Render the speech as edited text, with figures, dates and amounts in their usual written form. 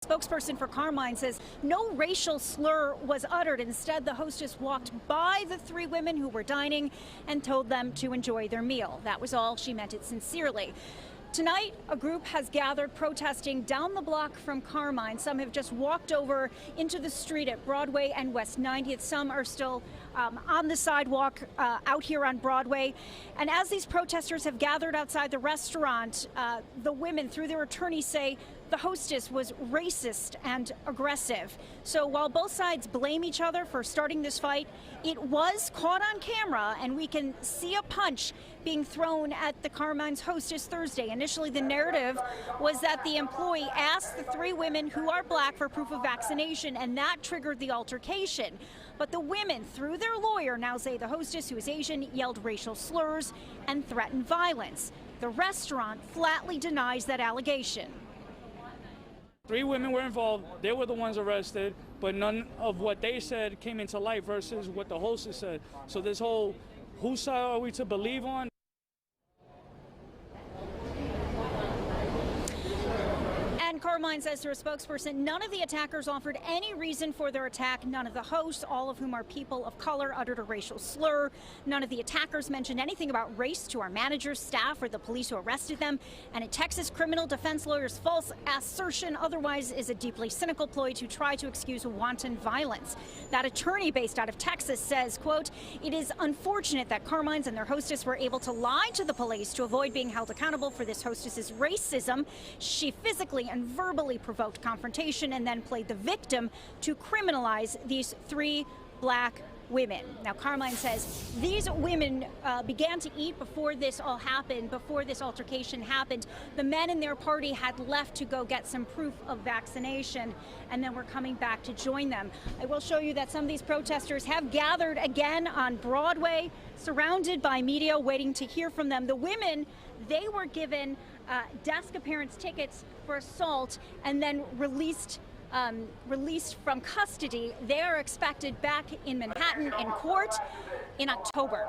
Spokesperson for Carmine says no racial slur was uttered. Instead, the hostess walked by the three women who were dining and told them to enjoy their meal. That was all. She meant it sincerely. Tonight, a group has gathered protesting down the block from Carmine. Some have just walked over into the street at Broadway and West 90th. Some are still on the sidewalk out here on Broadway. And as these protesters have gathered outside the restaurant, the women, through their attorneys, say the hostess was racist and aggressive. So while both sides blame each other for starting this fight, it was caught on camera, and we can see a punch being thrown at the Carmine's hostess Thursday. Initially, the narrative was that the employee asked the three women who are black for proof of vaccination, and that triggered the altercation. But the women, through their lawyer, now say the hostess, who is Asian, yelled racial slurs and threatened violence. The restaurant flatly denies that allegation. 3 women were involved. They were the ones arrested, but none of what they said came into light versus what the hostess said. So this whole, whose side are we to believe on? And Carmine says through a spokesperson, none of the attackers offered any reason for their attack. None of the hosts, all of whom are people of color, uttered a racial slur. None of the attackers mentioned anything about race to our managers, staff, or the police who arrested them. And a Texas criminal defense lawyer's false assertion otherwise is a deeply cynical ploy to try to excuse wanton violence. That attorney based out of Texas says, quote, "It is unfortunate that Carmine's and their hostess were able to lie to the police to avoid being held accountable for this hostess's racism. She physically and verbally provoked confrontation and then played the victim to criminalize these 3 black women." Now, Carmine says these women began to eat before this all happened, before this altercation happened. The men in their party had left to go get some proof of vaccination, and then were coming back to join them. I will show you that some of these protesters have gathered again on Broadway, surrounded by media, waiting to hear from them. The women, they were given desk appearance tickets for assault and then released from custody. They are expected back in Manhattan in court in October.